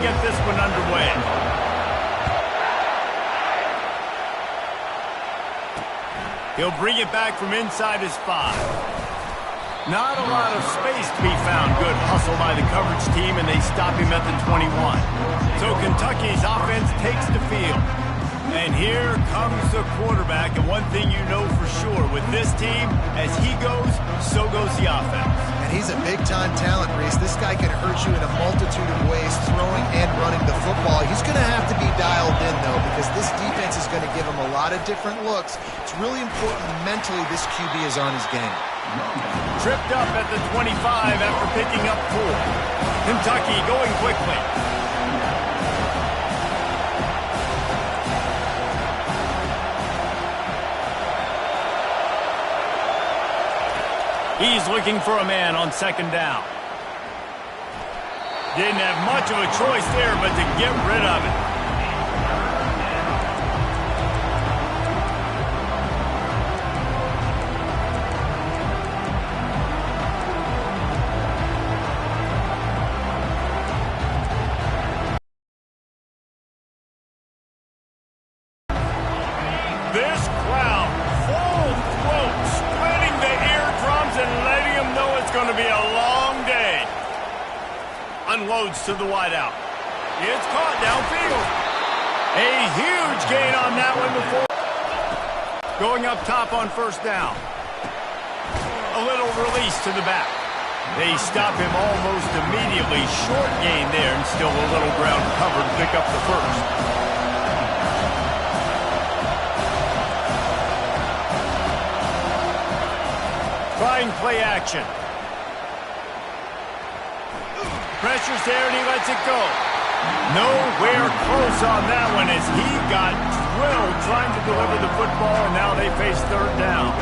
get this one underway. He'll bring it back from inside his 5. Not a lot of space to be found. Good hustle by the coverage team, and they stop him at the 21. So Kentucky's offense takes the field. And here comes the quarterback, and one thing you know for sure, with this team, as he goes, so goes the offense. And he's a big-time talent, Reese. This guy can hurt you in a multitude of ways, throwing and running the football. He's going to have to be dialed in, though, because this defense is going to give him a lot of different looks. It's really important mentally this QB is on his game. Tripped up at the 25 after picking up 4. Kentucky going quickly. He's looking for a man on 2nd down. Didn't have much of a choice there but to get rid of it. This crowd, full throat, spreading the eardrums and letting them know it's going to be a long day. Unloads to the wideout. It's caught downfield. A huge gain on that one before. Going up top on 1st down. A little release to the back. They stop him almost immediately. Short gain there and still a little ground covered to pick up the 1st. Trying play action. Pressure's there and he lets it go. Nowhere close on that one as he got drilled trying to deliver the football, and now they face 3rd down.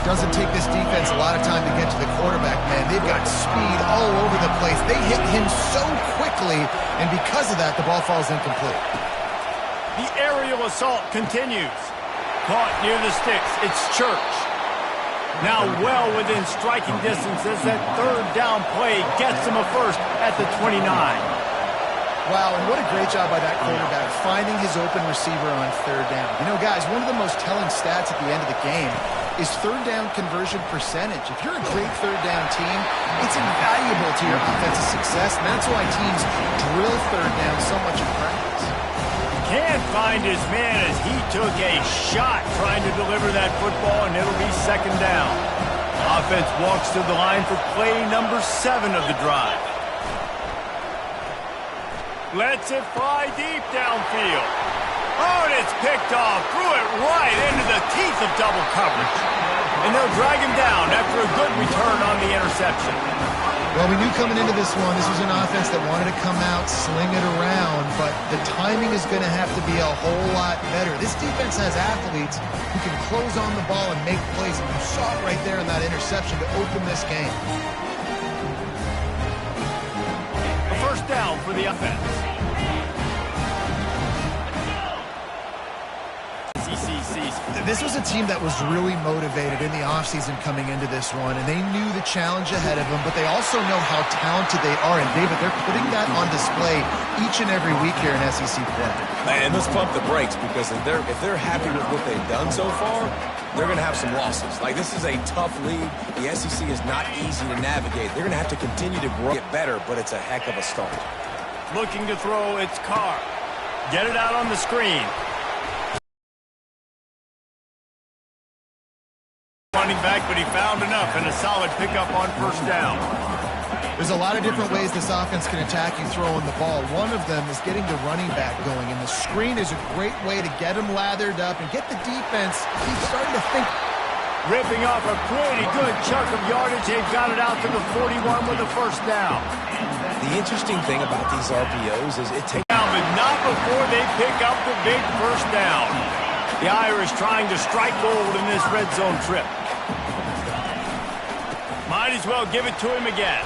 Doesn't take this defense a lot of time to get to the quarterback, man. They've got speed all over the place. They hit him so quickly, and because of that, the ball falls incomplete. The aerial assault continues. Caught near the sticks. It's Church. Now well within striking distance as that 3rd down play gets him a 1st at the 29. Wow, and what a great job by that quarterback, finding his open receiver on 3rd down. You know, guys, one of the most telling stats at the end of the game is 3rd down conversion percentage. If you're a great 3rd down team, it's invaluable to your offensive success, and that's why teams drill 3rd down so much in practice. Can't find his man as he took a shot trying to deliver that football, and it'll be 2nd down. Offense walks to the line for play number 7 of the drive. Lets it fly deep downfield. Oh, and it's picked off. Threw it right into the teeth of double coverage. And they'll drag him down after a good return on the interception. Well, we knew coming into this one, this was an offense that wanted to come out, sling it around, but the timing is going to have to be a whole lot better. This defense has athletes who can close on the ball and make plays, and you saw it right there in that interception to open this game. A 1st down for the offense. This was a team that was really motivated in the offseason coming into this one, and they knew the challenge ahead of them, but they also know how talented they are. And, David, they're putting that on display each and every week here in SEC play. And let's pump the brakes, because if they're happy with what they've done so far, they're going to have some losses. Like, this is a tough league. The SEC is not easy to navigate. They're going to have to continue to grow, get better, but it's a heck of a start. Looking to throw, it's Carr. Get it out on the screen. Running back, but he found enough and a solid pickup on 1st down. There's a lot of different ways this offense can attack you throwing the ball. One of them is getting the running back going, and the screen is a great way to get him lathered up and get the defense starting to think. Ripping off a pretty good chunk of yardage. They've got it out to the 41 with a 1st down. The interesting thing about these RPOs is it takes down, but not before they pick up the big 1st down. The Irish trying to strike gold in this red zone trip. Might as well give it to him again.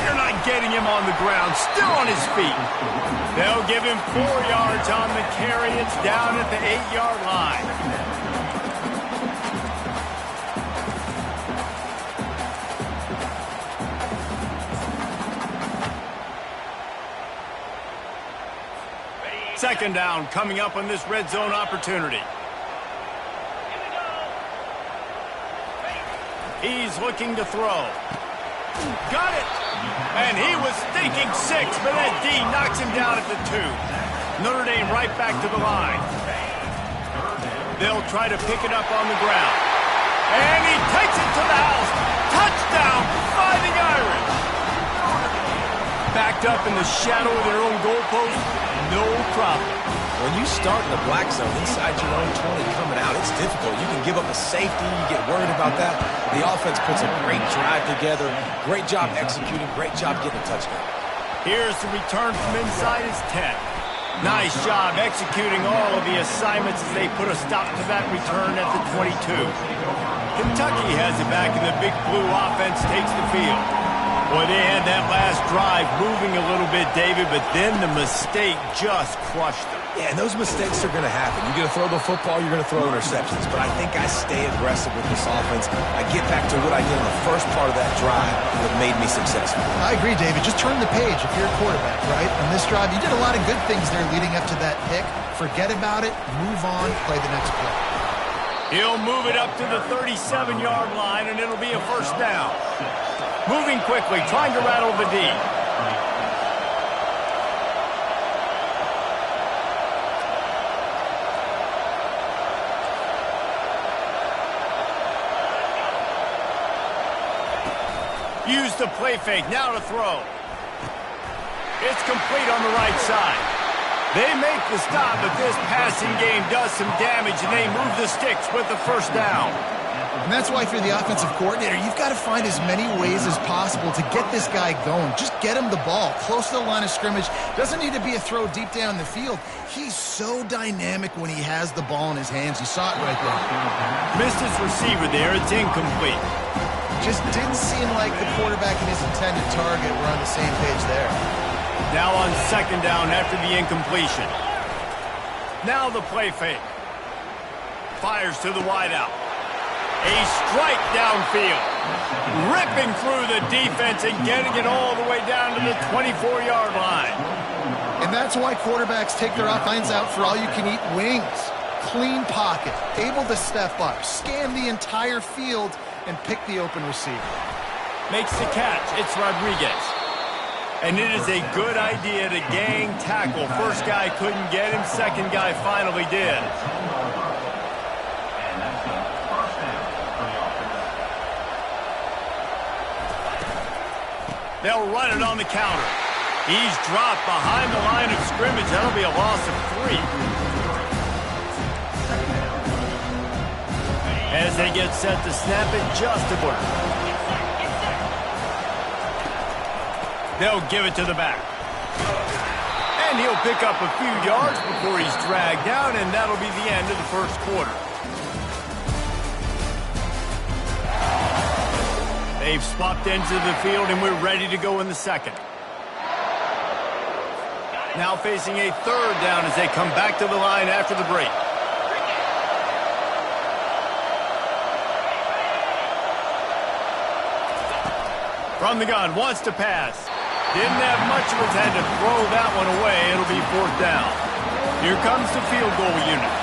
They're not getting him on the ground, still on his feet. They'll give him 4 yards on the carry. It's down at the 8-yard line. Second down coming up on this red zone opportunity. He's looking to throw. Got it! And he was thinking 6, but that D knocks him down at the 2. Notre Dame right back to the line. They'll try to pick it up on the ground. And he takes it to the house. Touchdown, Fighting Irish. Backed up in the shadow of their own goalpost, no problem. When you start in the black zone inside your own 20 coming out, it's difficult. You can give up a safety. You get worried about that. The offense puts a great drive together. Great job executing. Great job getting a touchdown. Here's the return from inside his 10. Nice job executing all of the assignments as they put a stop to that return at the 22. Kentucky has it back, and the Big Blue offense takes the field. Boy, they had that last drive moving a little bit, David, but then the mistake just crushed them. Yeah, and those mistakes are going to happen. You're going to throw the football, you're going to throw interceptions. But I think I stay aggressive with this offense. I get back to what I did in the first part of that drive that made me successful. I agree, David. Just turn the page if you're a quarterback, right? On this drive, you did a lot of good things there leading up to that pick. Forget about it, move on, play the next play. He'll move it up to the 37-yard line, and it'll be a first down. Moving quickly, trying to rattle the D. Use the play fake, now to throw. It's complete on the right side. They make the stop, but this passing game does some damage, and they move the sticks with the first down. And that's why if you're the offensive coordinator, you've got to find as many ways as possible to get this guy going. Just get him the ball close to the line of scrimmage. Doesn't need to be a throw deep down the field. He's so dynamic when he has the ball in his hands. You saw it right there. Missed his receiver there. It's incomplete. Just didn't seem like the quarterback and his intended target were on the same page there. Now on second down after the incompletion. Now the play fake. Fires to the wideout. A strike downfield. Ripping through the defense and getting it all the way down to the 24-yard line. And that's why quarterbacks take their offense out for all-you-can-eat wings. Clean pocket, able to step up, scan the entire field, and pick the open receiver. Makes the catch. It's Rodriguez. And it is a good idea to gang tackle. First guy couldn't get him. Second guy finally did. They'll run it on the counter. He's dropped behind the line of scrimmage. That'll be a loss of 3. As they get set to snap it just a quarter. They'll give it to the back. And he'll pick up a few yards before he's dragged down, and that'll be the end of the first quarter. They've swapped ends of the field, and we're ready to go in the second. Now facing a third down as they come back to the line after the break. From the gun, wants to pass. Didn't have much of a time to throw that one away. It'll be fourth down. Here comes the field goal unit.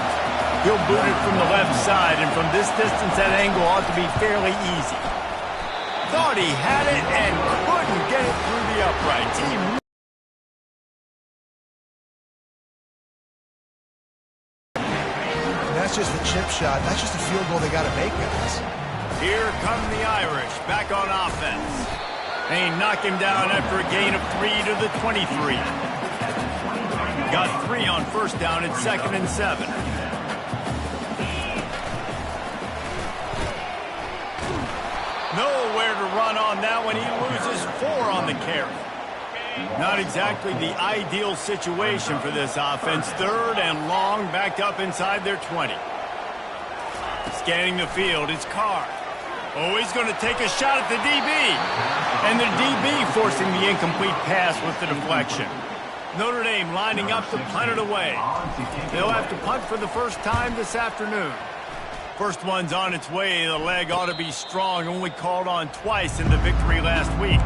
He'll boot it from the left side, and from this distance, that angle ought to be fairly easy. Thought he had it and couldn't get it through the uprights. That's just a chip shot. That's just a field goal they got to make, guys. Here come the Irish back on offense. They knock him down after a gain of 3 to the 23. Got 3 on first down at 2nd and 7. Nowhere to run on that one. He loses 4 on the carry. Not exactly the ideal situation for this offense. 3rd and long, backed up inside their 20. Scanning the field, it's Carr. Oh, he's going to take a shot at the DB. And the DB forcing the incomplete pass with the deflection. Notre Dame lining up to punt it away. They'll have to punt for the first time this afternoon. First one's on its way. The leg ought to be strong. Only called on twice in the victory last week.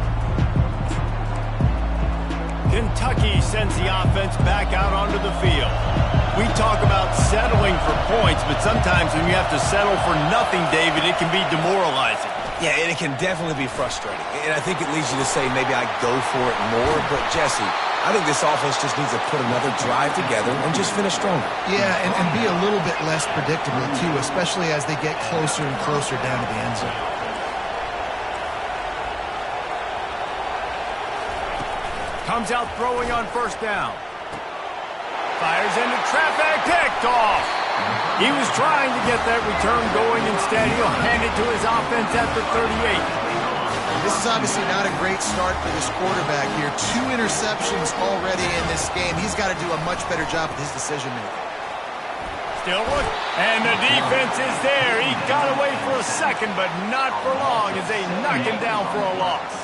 Kentucky sends the offense back out onto the field. We talk about settling for points, but sometimes when you have to settle for nothing, David, it can be demoralizing. Yeah, and it can definitely be frustrating. And I think it leads you to say maybe I go for it more. But, Jesse, I think this offense just needs to put another drive together and just finish stronger. Yeah, and be a little bit less predictable, too, especially as they get closer and closer down to the end zone. Comes out throwing on first down. Fires into traffic, picked off. He was trying to get that return going. Instead, he'll hand it to his offense at the 38. This is obviously not a great start for this quarterback here. 2 interceptions already in this game. He's got to do a much better job with his decision-making. Still look, and the defense is there. He got away for a second, but not for long as they knock him down for a loss.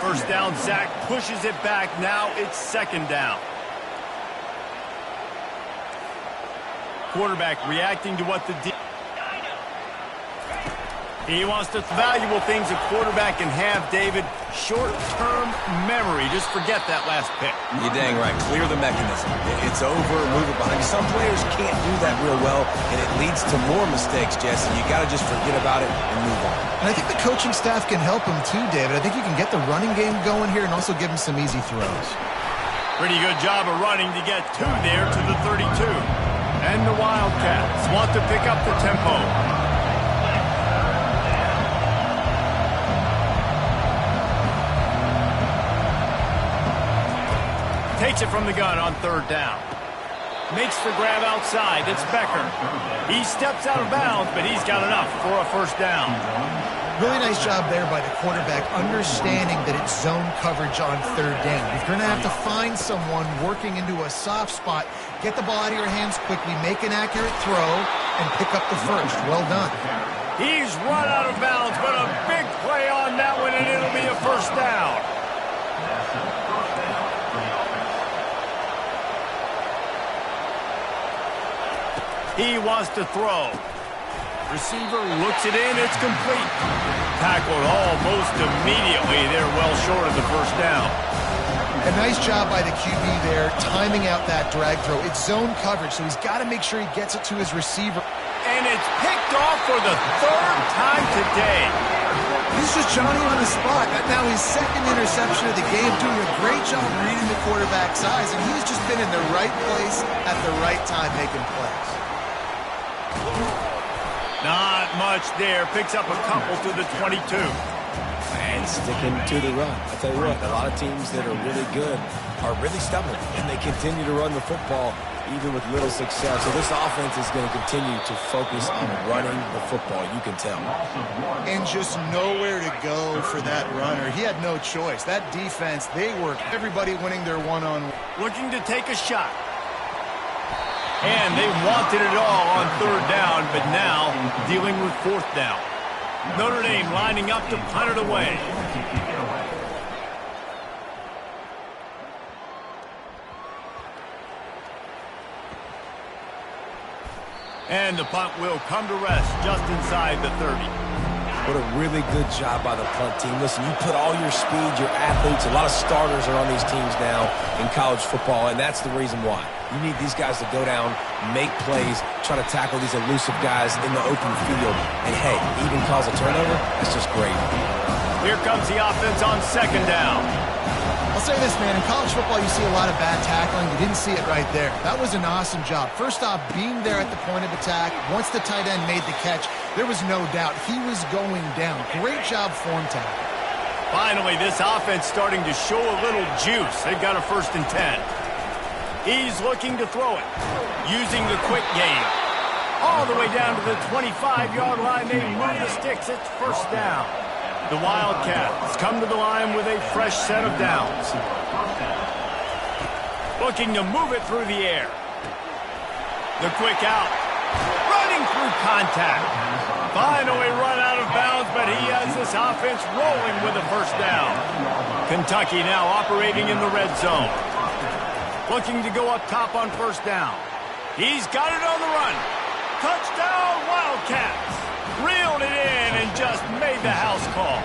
First down, Zach pushes it back. Now it's second down. Quarterback reacting to what the he wants to valuable things a quarterback can have, David. Short-term memory. Just forget that last pick. You're dang right. Clear the mechanism. It's over, move it behind. Some players can't do that real well, and it leads to more mistakes, Jesse. You got to just forget about it and move on. And I think the coaching staff can help him too, David. I think you can get the running game going here and also give him some easy throws. Pretty good job of running to get 2 there to the 32. And the Wildcats want to pick up the tempo. Takes it from the gun on third down. Makes the grab outside. It's Becker. He steps out of bounds, but he's got enough for a first down. Really nice job there by the quarterback, understanding that it's zone coverage on third down. If you're going to have to find someone working into a soft spot, get the ball out of your hands quickly, make an accurate throw, and pick up the first. Well done. He's run out of bounds, but a big play on that one, and it'll be a first down. He wants to throw. Receiver looks it in. It's complete. Tackled almost immediately. They're well short of the first down. A nice job by the QB there, timing out that drag throw. It's zone coverage, so he's got to make sure he gets it to his receiver. And it's picked off for the 3rd time today. He's just Johnny on the spot. Now his 2nd interception of the game, doing a great job reading the quarterback's eyes, and he's just been in the right place at the right time making plays. Not much there. Picks up a couple to the 22. And sticking to the run. I'll tell you what, a lot of teams that are really good are really stubborn, and they continue to run the football even with little success. So this offense is going to continue to focus on running the football, you can tell. And just nowhere to go for that runner. He had no choice. That defense, they were everybody winning their one-on-one. Looking to take a shot. And they wanted it all on third down, but now dealing with fourth down. Notre Dame lining up to punt it away. And the punt will come to rest just inside the 30. What a really good job by the punt team. Listen, you put all your speed, your athletes, a lot of starters are on these teams now in college football, and that's the reason why. You need these guys to go down, make plays, try to tackle these elusive guys in the open field. And, hey, even cause a turnover, that's just great. Here comes the offense on second down. I'll say this, man. In college football, you see a lot of bad tackling. You didn't see it right there. That was an awesome job. First off, being there at the point of attack. Once the tight end made the catch, there was no doubt he was going down. Great job form tackle. Finally, this offense starting to show a little juice. They've got a 1st and 10. He's looking to throw it, using the quick game. All the way down to the 25-yard line. They move the sticks. It's first down. The Wildcats come to the line with a fresh set of downs. Looking to move it through the air. The quick out. Running through contact. Finally run out of bounds, but he has this offense rolling with a first down. Kentucky now operating in the red zone. Looking to go up top on first down. He's got it on the run. Touchdown, Wildcats. Reeled it in and just made the house call.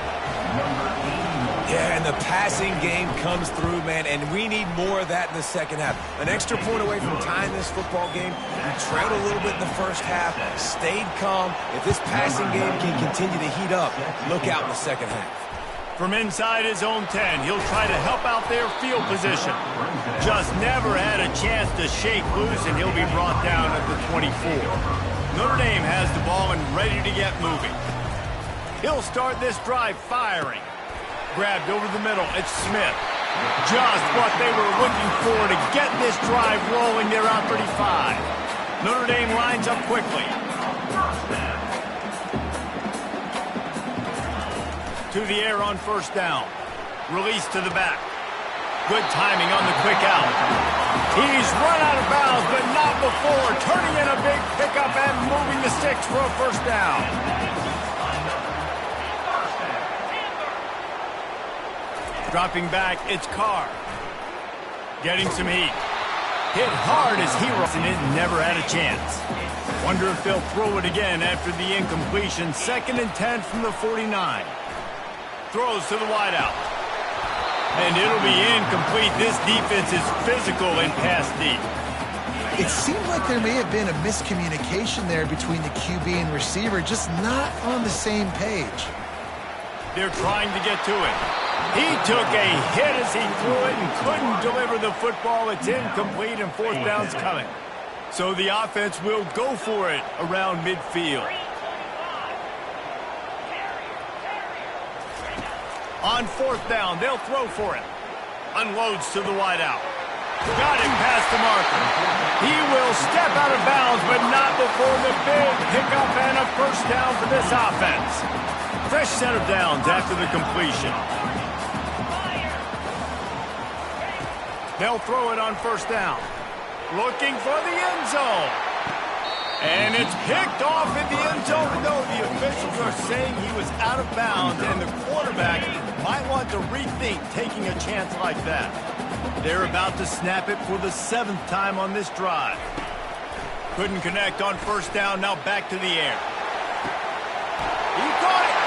Yeah, and the passing game comes through, man, and we need more of that in the second half. An extra point away from tying this football game. We trailed a little bit in the first half, stayed calm. If this passing game can continue to heat up, look out in the second half. From inside his own 10, he'll try to help out their field position. Just never had a chance to shake loose, and he'll be brought down at the 24. Notre Dame has the ball and ready to get moving. He'll start this drive firing. Grabbed over the middle. It's Smith. Just what they were looking for to get this drive rolling there on 35. Notre Dame lines up quickly. To the air on first down. Release to the back. Good timing on the quick out. He's run out of bounds, but not before. Turning in a big pickup and moving the sticks for a first down. Dropping back, it's Carr. Getting some heat. Hit hard as he runs, and it never had a chance. Wonder if they'll throw it again after the incompletion. 2nd and 10 from the 49. Throws to the wideout. And it'll be incomplete. This defense is physical and pass deep. It seemed like there may have been a miscommunication there between the QB and receiver, just not on the same page. They're trying to get to it. He took a hit as he threw it and couldn't deliver the football. It's incomplete and 4th down's coming. So the offense will go for it around midfield. On 4th down, they'll throw for it. Unloads to the wideout. Got him past the marker. He will step out of bounds, but not before the big pickup and a first down for this offense. Fresh set of downs after the completion. They'll throw it on first down. Looking for the end zone. And it's picked off in the end zone. No, the officials are saying he was out of bounds, and the quarterback might want to rethink taking a chance like that. They're about to snap it for the 7th time on this drive. Couldn't connect on first down, now back to the air. He caught it.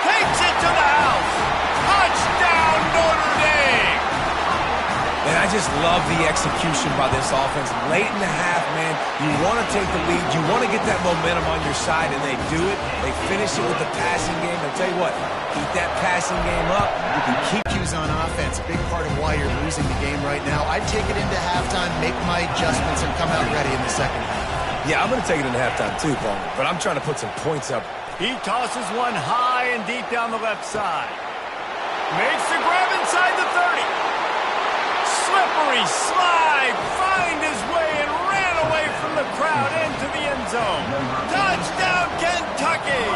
Takes it to the house. Touchdown, Notre Dame. And I just love the execution by this offense. Late in the half, man, you want to take the lead. You want to get that momentum on your side, and they do it. They finish it with the passing game. I'll tell you what, keep that passing game up. You can keep cues on offense. Big part of why you're losing the game right now. I'd take it into halftime, make my adjustments, and come out ready in the second half. Yeah, I'm going to take it into halftime too, Paul. But I'm trying to put some points up. He tosses one high and deep down the left side. Makes the grab inside the 30. Slippery slide, find his way and ran away from the crowd into the end zone. Touchdown, Kentucky!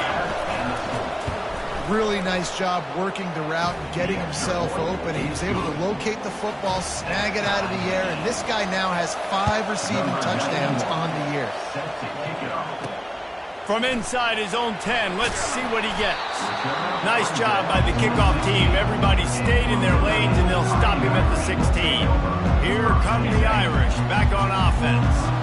Really nice job working the route and getting himself open. He was able to locate the football, snag it out of the air, and this guy now has 5 receiving touchdowns on the year. From inside his own 10, let's see what he gets. Nice job by the kickoff team. Everybody stayed in their lanes, and they'll stop him at the 16. Here come the Irish, back on offense.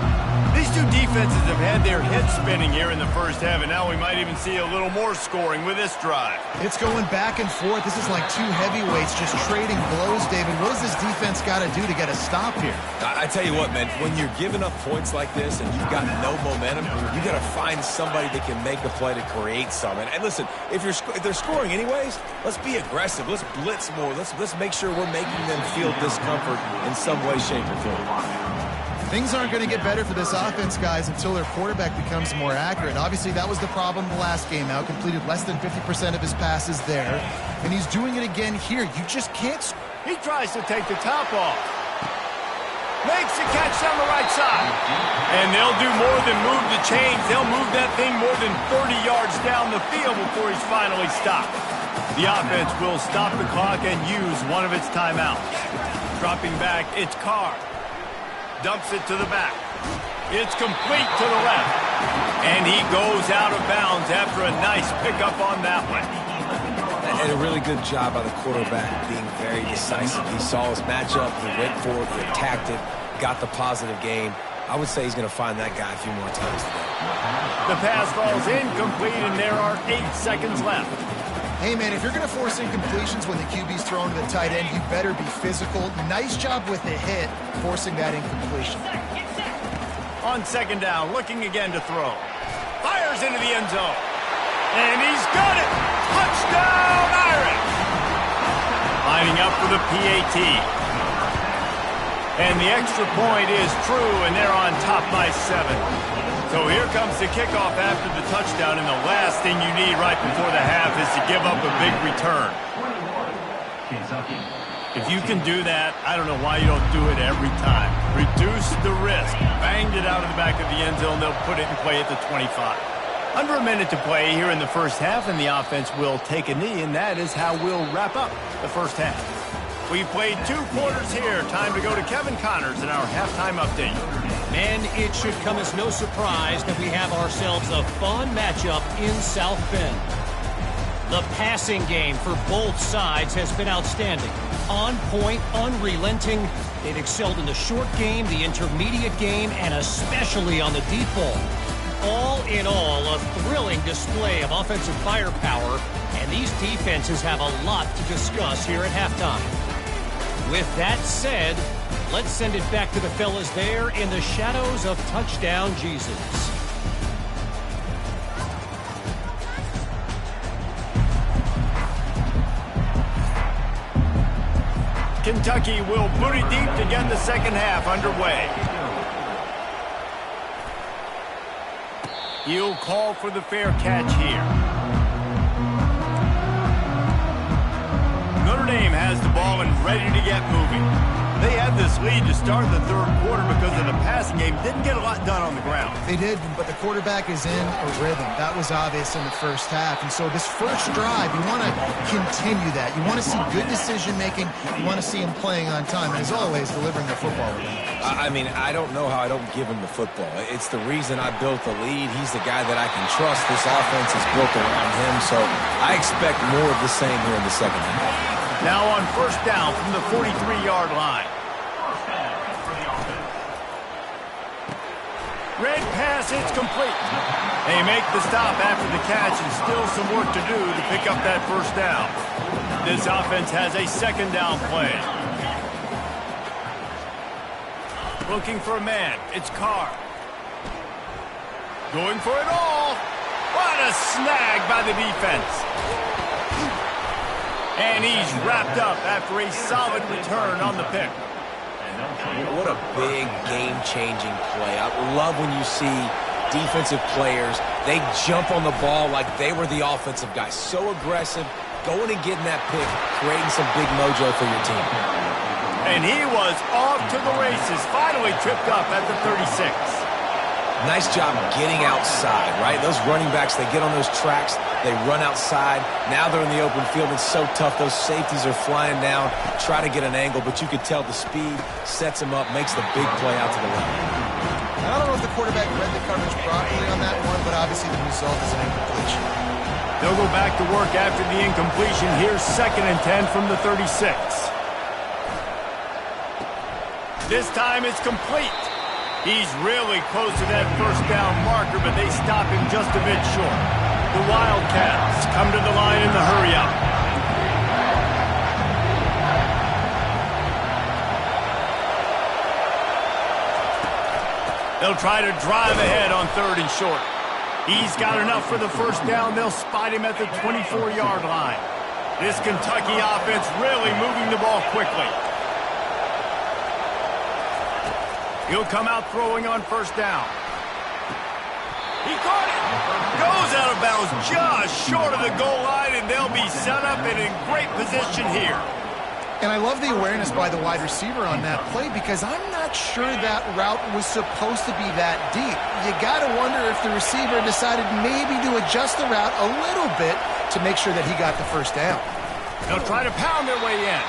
These two defenses have had their heads spinning here in the first half, and now we might even see a little more scoring with this drive. It's going back and forth. This is like two heavyweights just trading blows, David. What does this defense got to do to get a stop here? I tell you what, man, when you're giving up points like this and you've got no momentum, you got to find somebody that can make a play to create some. And listen, if they're scoring anyways, let's be aggressive. Let's blitz more. Let's make sure we're making them feel discomfort in some way, shape, or form. Things aren't going to get better for this offense, guys, until their quarterback becomes more accurate. Obviously, that was the problem the last game out. Completed less than 50% of his passes there. And he's doing it again here. You just can't... He tries to take the top off. Makes the catch down the right side. And they'll do more than move the chains. They'll move that thing more than 30 yards down the field before he's finally stopped. The offense will stop the clock and use one of its timeouts. Dropping back, it's Carr. Dumps it to the back. It's complete to the left. And he goes out of bounds after a nice pickup on that one. And a really good job by the quarterback being very decisive. He saw his matchup, he went for it, he attacked it, got the positive gain. I would say he's going to find that guy a few more times today. The pass falls incomplete, and there are 8 seconds left. Hey, man, if you're going to force incompletions when the QB's thrown to the tight end, you better be physical. Nice job with the hit, forcing that incompletion. On second down, looking again to throw. Fires into the end zone. And he's got it! Touchdown, Irish! Lining up for the PAT. And the extra point is true, and they're on top by 7. So here comes the kickoff after the touchdown, and the last thing you need right before the half is to give up a big return. If you can do that, I don't know why you don't do it every time. Reduce the risk. Banged it out of the back of the end zone. They'll put it in play at the 25. Under a minute to play here in the first half, and the offense will take a knee, and that is how we'll wrap up the first half. We played 2 quarters here. Time to go to Kevin Connors in our halftime update. And it should come as no surprise that we have ourselves a fun matchup in South Bend. The passing game for both sides has been outstanding. On point, unrelenting. They've excelled in the short game, the intermediate game, and especially on the deep ball. All in all, a thrilling display of offensive firepower, and these defenses have a lot to discuss here at halftime. With that said, let's send it back to the fellas there in the shadows of Touchdown Jesus. Kentucky will boot it deep to get the second half underway. He'll call for the fair catch here. Notre Dame has the ball and ready to get moving. They had this lead to start the third quarter because of the passing game. Didn't get a lot done on the ground. They did, but the quarterback is in a rhythm. That was obvious in the first half. And so this first drive, you want to continue that. You want to see good decision-making. You want to see him playing on time. And as always, delivering the football. I mean, I don't know how I don't give him the football. It's the reason I built the lead. He's the guy that I can trust. This offense is built around him. So I expect more of the same here in the second half. Now on first down from the 43-yard line. Red pass, it's complete. They make the stop after the catch and still some work to do to pick up that first down. This offense has a second down play. Looking for a man. It's Carr. Going for it all. What a snag by the defense. And he's wrapped up after a solid return on the pick. What a big game-changing play. I love when you see defensive players, they jump on the ball like they were the offensive guy. So aggressive, going and getting that pick, creating some big mojo for your team. And he was off to the races, finally tripped up at the 36. Nice job getting outside, right? Those running backs, they get on those tracks, they run outside. Now they're in the open field. It's so tough. Those safeties are flying down, try to get an angle, but you could tell the speed sets him up, makes the big play out to the left. I don't know if the quarterback read the coverage properly on that one, but obviously the result is an incompletion. They'll go back to work after the incompletion. Here's 2nd and 10 from the 36. This time it's complete. He's really close to that first down marker, but they stop him just a bit short. The Wildcats come to the line in the hurry-up. They'll try to drive ahead on 3rd and short. He's got enough for the first down. They'll spot him at the 24-yard line. This Kentucky offense really moving the ball quickly. He'll come out throwing on first down. He caught it. Goes out of bounds just short of the goal line, and they'll be set up and in great position here. And I love the awareness by the wide receiver on that play because I'm not sure that route was supposed to be that deep. You got to wonder if the receiver decided maybe to adjust the route a little bit to make sure that he got the first down. They'll try to pound their way in.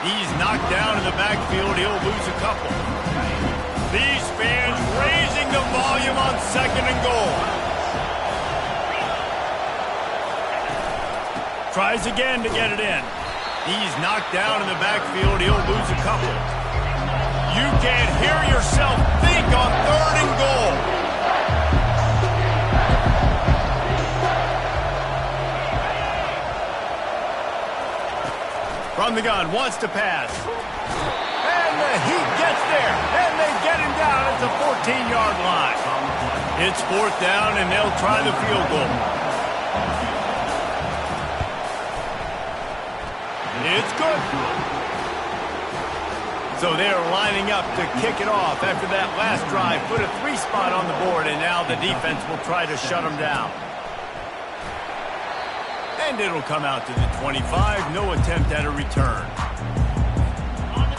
He's knocked down in the backfield. He'll lose a couple. These fans raising the volume on 2nd and goal. Tries again to get it in. He's knocked down in the backfield. He'll lose a couple. You can't hear yourself think on 3rd and goal. On the gun, wants to pass. And the Heat gets there, and they get him down at the 14-yard line. It's 4th down, and they'll try the field goal. It's good. So they're lining up to kick it off after that last drive. Put a 3 spot on the board, and now the defense will try to shut them down. And it'll come out to the 25. No attempt at a return.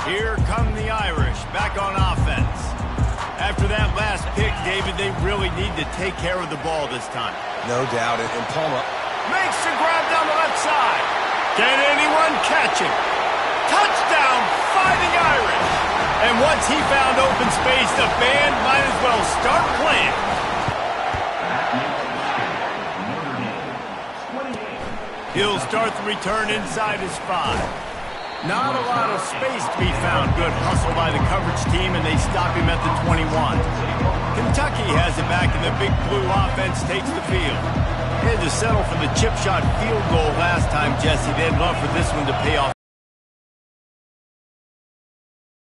Here come the Irish back on offense. After that last pick, David, they really need to take care of the ball this time. No doubt. And Palmer makes the grab down the left side. Can anyone catch him? Touchdown, Fighting Irish. And once he found open space, the band might as well start playing. He'll start the return inside his 5. Not a lot of space to be found. Good hustle by the coverage team, and they stop him at the 21. Kentucky has it back, and the Big Blue offense takes the field. They had to settle for the chip shot field goal last time, Jesse. They'd love for this one to pay off.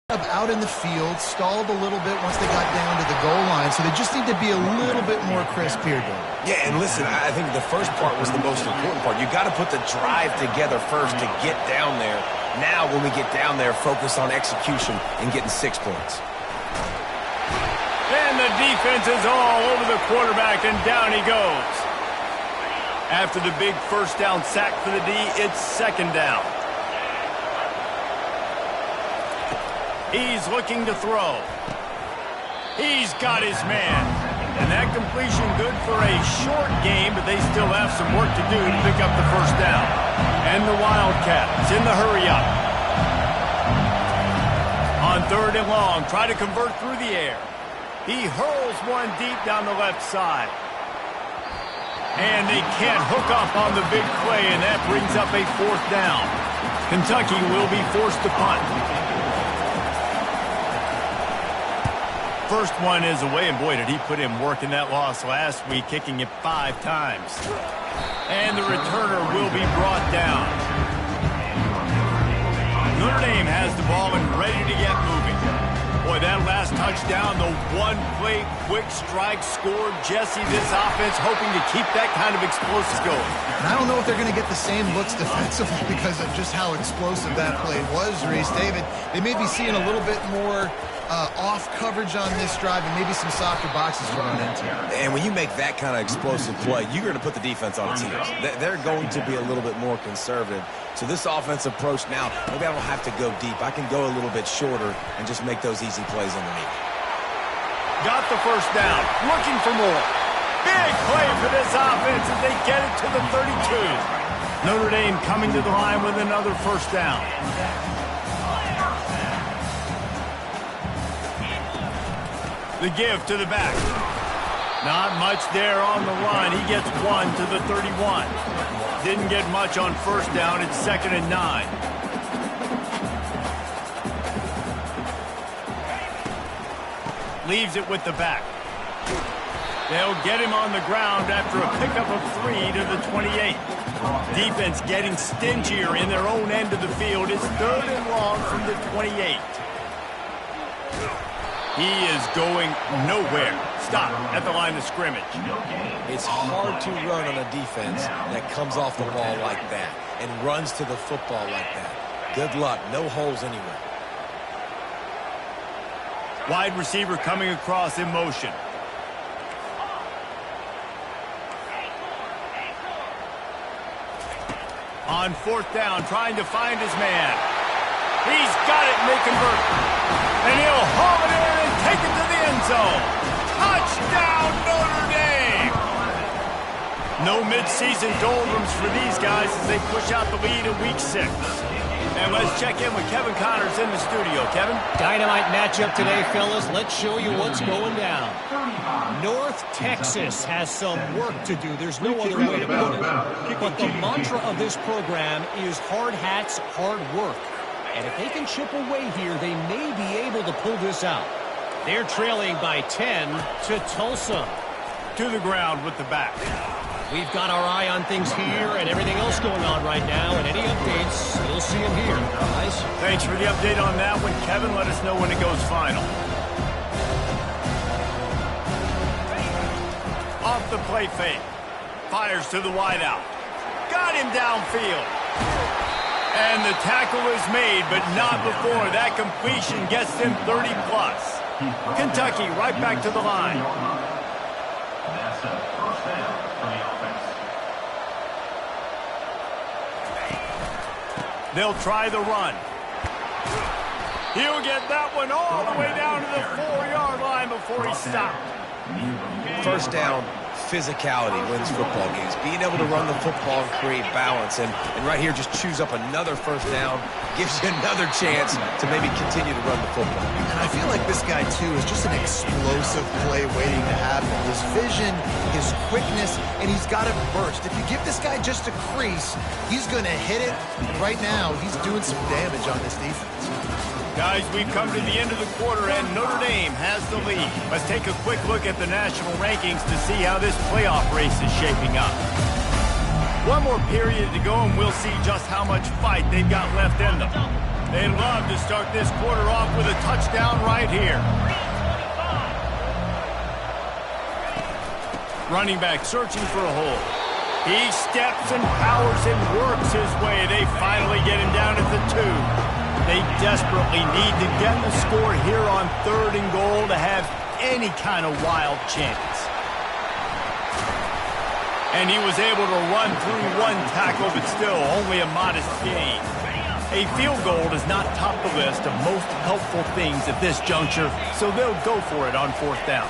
Out in the field, stalled a little bit once they got down to the goal line, so they just need to be a little bit more crisp here, Dave. Yeah, and listen, I think the first part was the most important part. You got to put the drive together first to get down there. Now, when we get down there, focus on execution and getting 6 points. And the defense is all over the quarterback, and down he goes. After the big first down sack for the D, it's 2nd down. He's looking to throw. He's got his man. And that completion good for a short game, but they still have some work to do to pick up the first down. And the Wildcats in the hurry up. On 3rd and long, try to convert through the air. He hurls one deep down the left side. And they can't hook up on the big play, and that brings up a 4th down. Kentucky will be forced to punt. First one is away, and boy, did he put in work in that loss last week, kicking it 5 times. And the returner will be brought down. Notre Dame has the ball and ready to get moving. Boy, that last touchdown, the one-play quick strike scored. Jesse, this offense hoping to keep that kind of explosive going. And I don't know if they're going to get the same looks defensively because of just how explosive that play was, Reese. David, they may be seeing a little bit more off coverage on this drive and maybe some softer boxes to run into. And when you make that kind of explosive play, you're going to put the defense on its heels. They're going to be a little bit more conservative. So this offensive approach now, maybe I don't have to go deep. I can go a little bit shorter and just make those easy plays underneath. Got the first down. Looking for more. Big play for this offense as they get it to the 32. Notre Dame coming to the line with another first down. The give to the back. Not much there on the line. He gets 1 to the 31. Didn't get much on first down. It's 2nd and 9. Leaves it with the back. They'll get him on the ground after a pickup of 3 to the 28. Defense getting stingier in their own end of the field. It's 3rd and long from the 28. He is going nowhere. Stop at the line of scrimmage. It's hard to run on a defense that comes off the ball like that and runs to the football like that. Good luck. No holes anywhere. Wide receiver coming across in motion. On 4th down, trying to find his man. He's got it, and they convert. And he'll haul it in and take it to the end zone. Touchdown, Notre Dame! No midseason doldrums for these guys as they push out the lead in Week 6. And let's check in with Kevin Connors in the studio. Kevin? Dynamite matchup today, fellas. Let's show you what's going down. North Texas has some work to do. There's no other way to put it. But the mantra of this program is hard hats, hard work. And if they can chip away here, they may be able to pull this out. They're trailing by 10 to Tulsa. To the ground with the back. We've got our eye on things here and everything else going on right now, and any updates, you'll see them here, guys. Thanks for the update on that one, Kevin. Let us know when it goes final. Off the play fake. Fires to the wideout. Got him downfield. And the tackle is made, but not before that completion gets them 30-plus. Kentucky right back to the line. That's a first down for the offense. They'll try the run. He'll get that one all the way down to the 4-yard line before he stopped. First down, physicality wins football games. Being able to run the football and create balance. And right here, just choose up another first down. Gives you another chance to maybe continue to run the football. And I feel like this guy, too, is just an explosive play waiting to happen. His vision, his quickness, and he's got a burst. If you give this guy just a crease, he's going to hit it. Right now, he's doing some damage on this defense. Guys, we've come to the end of the quarter, and Notre Dame has the lead. Let's take a quick look at the national rankings to see how this playoff race is shaping up. One more period to go, and we'll see just how much fight they've got left in them. They'd love to start this quarter off with a touchdown right here. Running back searching for a hole. He steps and powers and works his way. They finally get him down at the 2. They desperately need to get the score here on 3rd and goal to have any kind of wild chance. And he was able to run through one tackle, but still only a modest gain. A field goal does not top the list of most helpful things at this juncture, so they'll go for it on 4th down.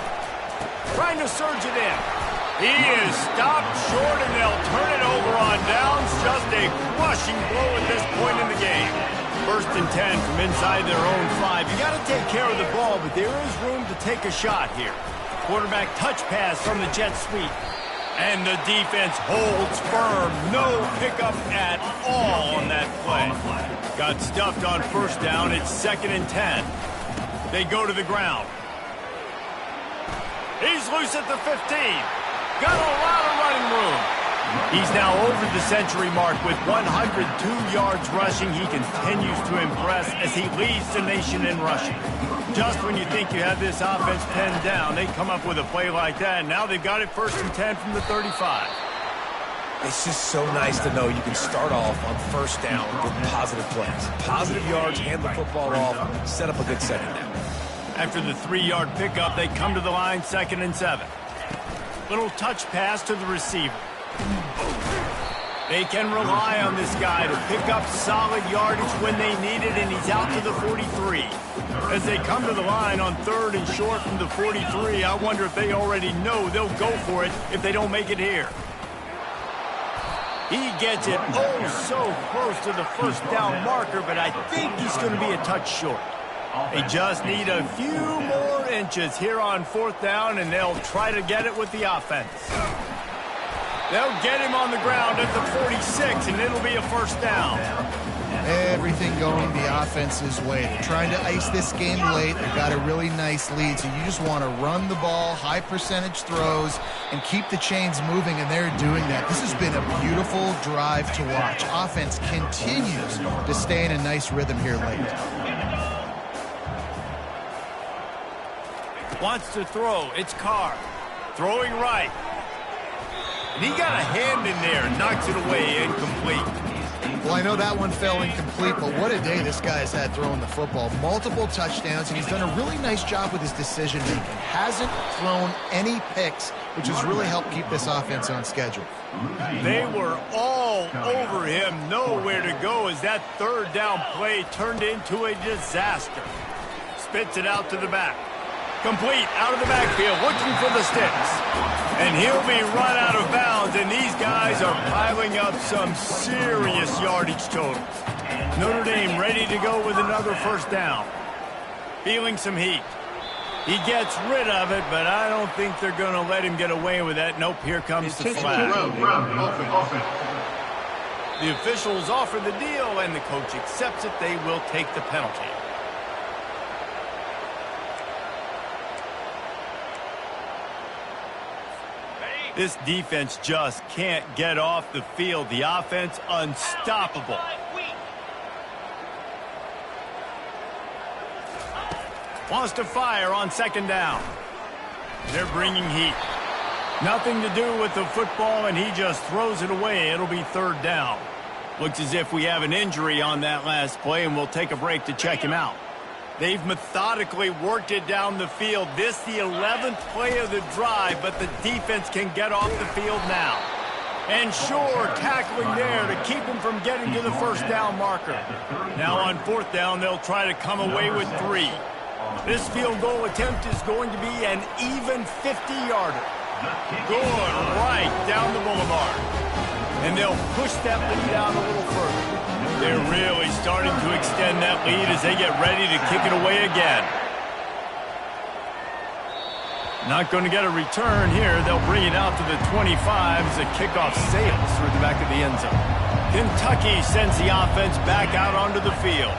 Trying to surge it in. He is stopped short, and they'll turn it over on downs. Just a crushing blow at this point in the game. 1st and 10 from inside their own 5. You got to take care of the ball, but there is room to take a shot here. Quarterback touch pass from the jet sweep. And the defense holds firm. No pickup at all on that play. Got stuffed on 1st down. It's 2nd and 10. They go to the ground. He's loose at the 15. Got a lot of running room. He's now over the century mark with 102 yards rushing. He continues to impress as he leads the nation in rushing. Just when you think you have this offense pinned down, they come up with a play like that. Now they've got it 1st and 10 from the 35. It's just so nice to know you can start off on 1st down with positive plays. Positive yards, hand the football off, set up a good 2nd down. After the 3-yard pickup, they come to the line 2nd and 7. Little touch pass to the receiver. They can rely on this guy to pick up solid yardage when they need it, and he's out to the 43. As they come to the line on 3rd and short from the 43, I wonder if they already know they'll go for it if they don't make it here. He gets it so close to the 1st down marker, but I think he's going to be a touch short. They just need a few more inches here on 4th down, and they'll try to get it with the offense. They'll get him on the ground at the 46, and it'll be a 1st down. Everything going the offense's way. They're trying to ice this game late. They've got a really nice lead, so you just want to run the ball, high percentage throws, and keep the chains moving, and they're doing that. This has been a beautiful drive to watch. Offense continues to stay in a nice rhythm here late. Wants to throw. It's Carr. Throwing right. And he got a hand in there and knocks it away, incomplete. Well, I know that one fell incomplete, but what a day this guy has had throwing the football. Multiple touchdowns, and he's done a really nice job with his decision-making. Hasn't thrown any picks, which has really helped keep this offense on schedule. They were all over him, nowhere to go as that 3rd down play turned into a disaster. Spits it out to the back. Complete out of the backfield, looking for the sticks. And he'll be run out of bounds, and these guys are piling up some serious yardage totals. Notre Dame ready to go with another 1st down. Feeling some heat. He gets rid of it, but I don't think they're going to let him get away with that. Nope, here comes the flag. The officials offer the deal, and the coach accepts it. They will take the penalty. This defense just can't get off the field. The offense unstoppable. Wants to fire on second down. They're bringing heat. Nothing to do with the football, and he just throws it away. It'll be third down. Looks as if we have an injury on that last play, and we'll take a break to check him out. They've methodically worked it down the field. This the 11th play of the drive, but the defense can get off the field now. And sure, tackling there to keep him from getting to the first down marker. Now on fourth down, they'll try to come away with 3. This field goal attempt is going to be an even 50-yarder. Good, right down the boulevard. And they'll push that lead out a little further. They're really starting to extend that lead as they get ready to kick it away again. Not going to get a return here. They'll bring it out to the 25 as the kickoff sails through the back of the end zone. Kentucky sends the offense back out onto the field.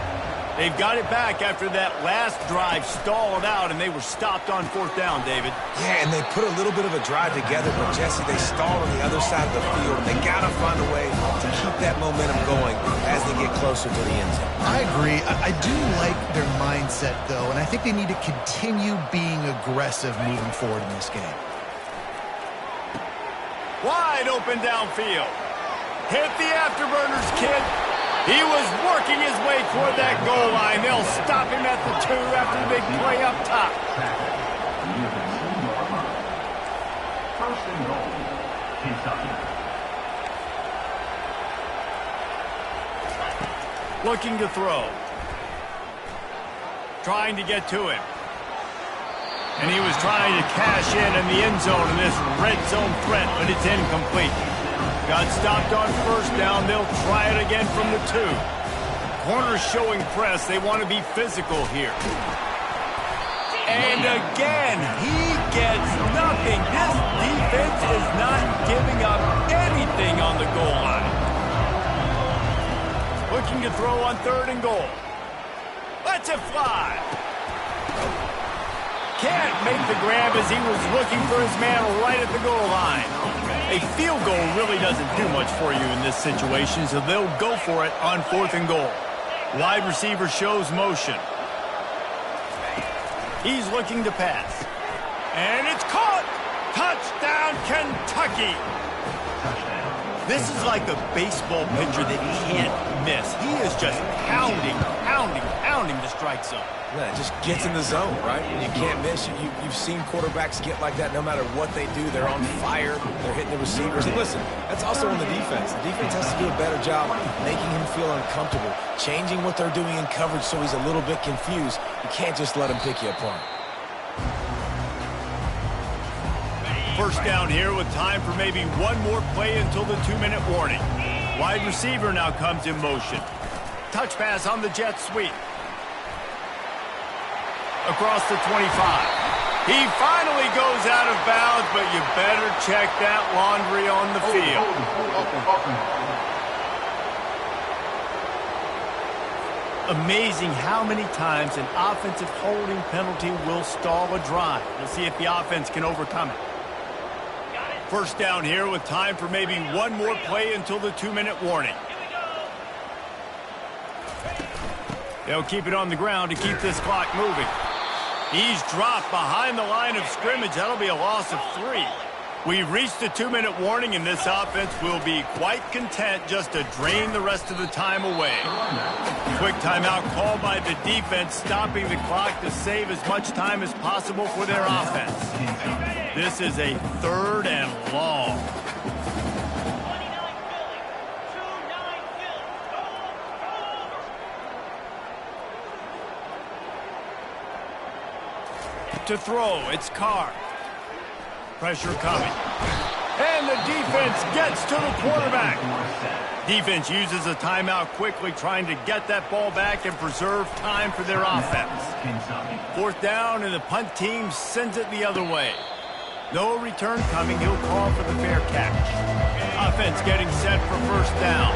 They've got it back after that last drive stalled out, and they were stopped on fourth down, David. Yeah, and they put a little bit of a drive together, but, Jesse, they stalled on the other side of the field. They got to find a way to keep that momentum going as they get closer to the end zone. I agree. I do like their mindset, though, and I think they need to continue being aggressive moving forward in this game. Wide open downfield. Hit the afterburners, kid. He was working his way toward that goal line. They'll stop him at the 2 after the big play up top. First and goal, Kentucky. Looking to throw. Trying to get to him. And he was trying to cash in the end zone in this red zone threat, but it's incomplete. Got stopped on first down. They'll try it again from the 2. Corners showing press. They want to be physical here. And again, he gets nothing. This defense is not giving up anything on the goal line. Looking to throw on third and goal. Lets it fly. Can't make the grab as he was looking for his man right at the goal line. A field goal really doesn't do much for you in this situation, so they'll go for it on fourth and goal. Wide receiver shows motion. He's looking to pass. And it's caught! Touchdown, Kentucky! This is like a baseball pitcher that can't miss. He is just pounding the strike zone. Yeah, it just gets in the zone, right? And you can't miss. You've seen quarterbacks get like that no matter what they do. They're on fire. They're hitting the receivers. And listen, that's also on the defense. The defense has to do a better job making him feel uncomfortable, changing what they're doing in coverage so he's a little bit confused. You can't just let him pick you apart. First down here with time for maybe one more play until the 2-minute warning. Wide receiver now comes in motion. Touch pass on the jet sweep. Across the 25. He finally goes out of bounds, but you better check that laundry on the field. Amazing how many times an offensive holding penalty will stall a drive. We'll see if the offense can overcome it. First down here with time for maybe one more play until the 2-minute warning. They'll keep it on the ground to keep this clock moving. He's dropped behind the line of scrimmage. That'll be a loss of 3. We've reached the 2-minute warning, and this offense will be quite content just to drain the rest of the time away. Quick timeout called by the defense, stopping the clock to save as much time as possible for their offense. This is a 3rd and long. To throw, it's Carr. Pressure coming. And the defense gets to the quarterback. Defense uses a timeout quickly, trying to get that ball back and preserve time for their offense. Fourth down, and the punt team sends it the other way. No return coming. He'll call for the fair catch. Offense getting set for first down.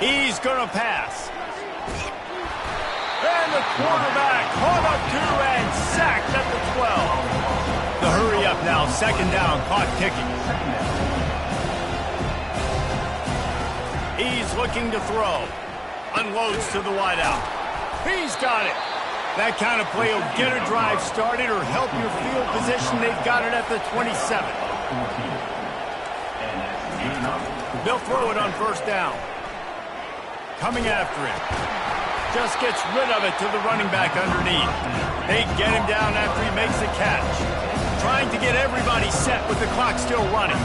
He's going to pass. And the quarterback caught up to and sacked 12. The hurry up now, second down, clock ticking. He's looking to throw. Unloads to the wideout. He's got it. That kind of play will get a drive started or help your field position. They've got it at the 27. They'll throw it on first down. Coming after him. Just gets rid of it to the running back underneath. They get him down after he makes the catch. Trying to get everybody set with the clock still running.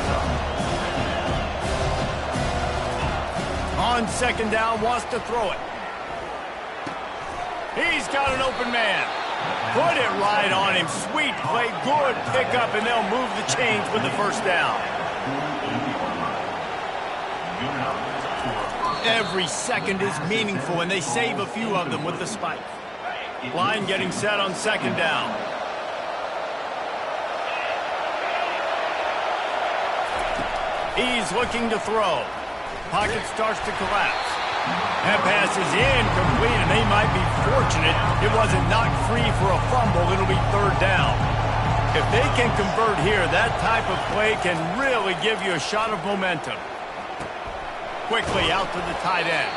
On second down, wants to throw it. He's got an open man. Put it right on him. Sweet play, good pickup, and they'll move the chains with the first down. Every second is meaningful, and they save a few of them with the spike. Line getting set on second down. He's looking to throw. Pocket starts to collapse. That pass is incomplete, and they might be fortunate it wasn't knocked free for a fumble. It'll be third down. If they can convert here, that type of play can really give you a shot of momentum. Quickly out to the tight end.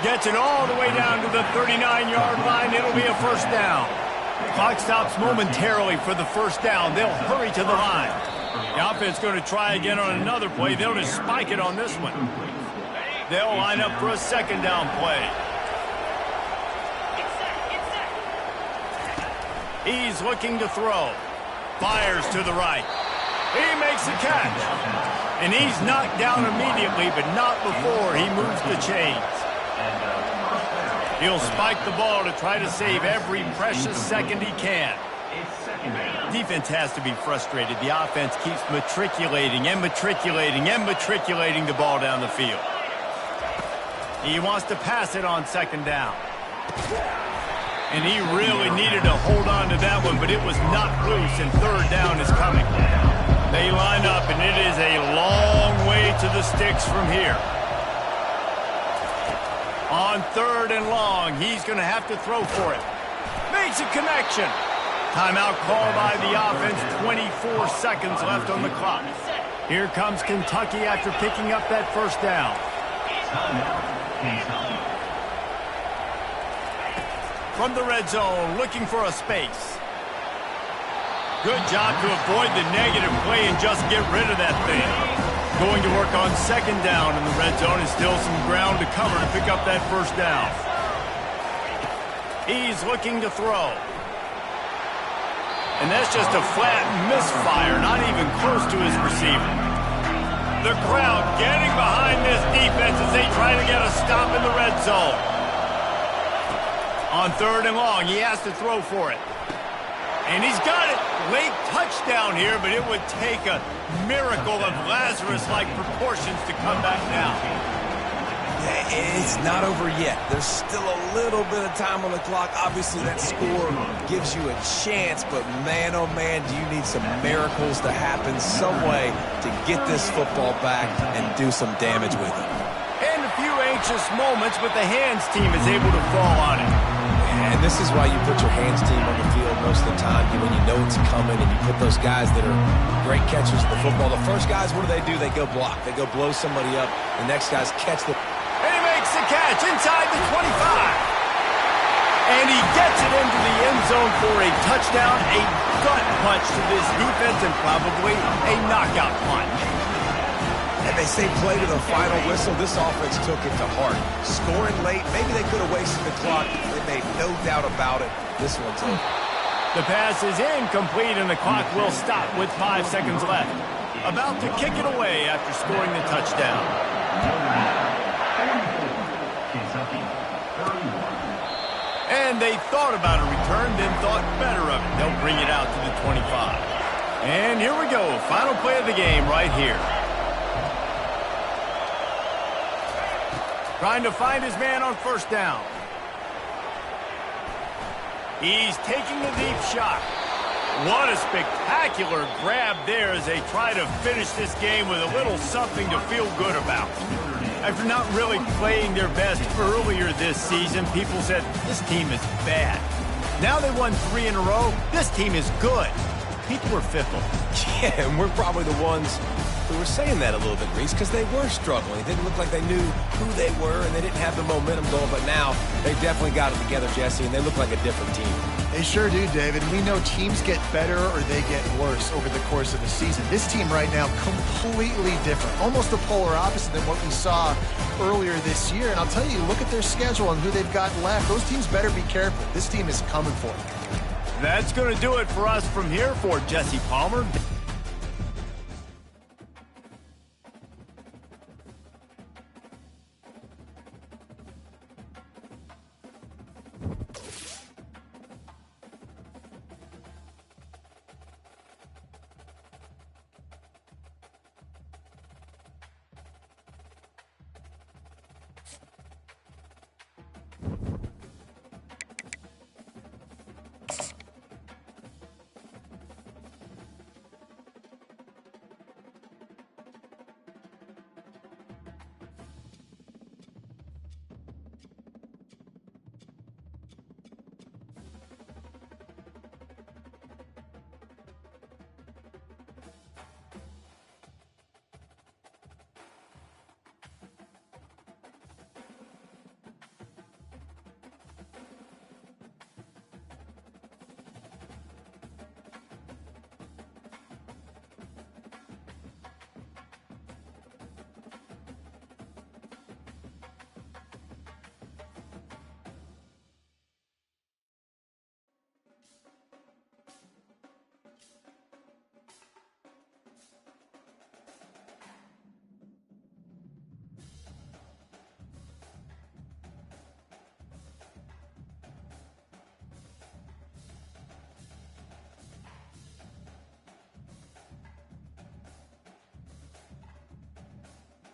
Gets it all the way down to the 39-yard line. It'll be a first down. Clock stops momentarily for the first down. They'll hurry to the line. The offense going to try again on another play. They'll just spike it on this one. They'll line up for a second down play. He's looking to throw. Fires to the right. He makes the catch. And he's knocked down immediately, but not before he moves the chains. He'll spike the ball to try to save every precious second he can. Defense has to be frustrated. The offense keeps matriculating and matriculating and matriculating the ball down the field. He wants to pass it on second down. And he really needed to hold on to that one, but it was knocked loose, and third down is coming. They line up, and it is a long way to the sticks from here. On third and long, he's going to have to throw for it. Makes a connection. Timeout called by the offense. 24 seconds left on the clock. Here comes Kentucky after picking up that first down. From the red zone, looking for a space. Good job to avoid the negative play and just get rid of that thing. Going to work on second down in the red zone, and still some ground to cover to pick up that first down. He's looking to throw. And that's just a flat misfire, not even close to his receiver. The crowd getting behind this defense as they try to get a stop in the red zone. On third and long, he has to throw for it. And he's got it. Late touchdown here, but it would take a miracle of Lazarus-like proportions to come back now. Yeah, it's not over yet. There's still a little bit of time on the clock. Obviously, that score gives you a chance, but man, oh man, do you need some miracles to happen some way to get this football back and do some damage with it. And a few anxious moments, but the hands team is able to fall on it. And this is why you put your hands team on the field most of the time, when you know it's coming, and you put those guys that are great catchers of the football. The first guys, what do? They go block. They go blow somebody up. The next guys catch the... And he makes the catch inside the 25. And he gets it into the end zone for a touchdown, a gut punch to this defense, and probably a knockout punch. And they say play to the final whistle. This offense took it to heart. Scoring late, maybe they could have wasted the clock. They made no doubt about it. This one's over. The pass is incomplete, and the clock will stop with 5 seconds left. About to kick it away after scoring the touchdown. And they thought about a return, then thought better of it. They'll bring it out to the 25. And here we go. Final play of the game right here. Trying to find his man on first down. He's taking a deep shot. What a spectacular grab there as they try to finish this game with a little something to feel good about. After not really playing their best earlier this season, people said, this team is bad. Now they won 3 in a row. This team is good. People were fickle. Yeah, and we're probably the ones who were saying that a little bit, Reese, because they were struggling. It didn't look like they knew who they were, and they didn't have the momentum going. But now they definitely got it together, Jesse, and they look like a different team. They sure do, David. We know teams get better or they get worse over the course of the season. This team right now, completely different. Almost the polar opposite than what we saw earlier this year. And I'll tell you, look at their schedule and who they've got left. Those teams better be careful. This team is coming for them. That's going to do it for us from here for Jesse Palmer.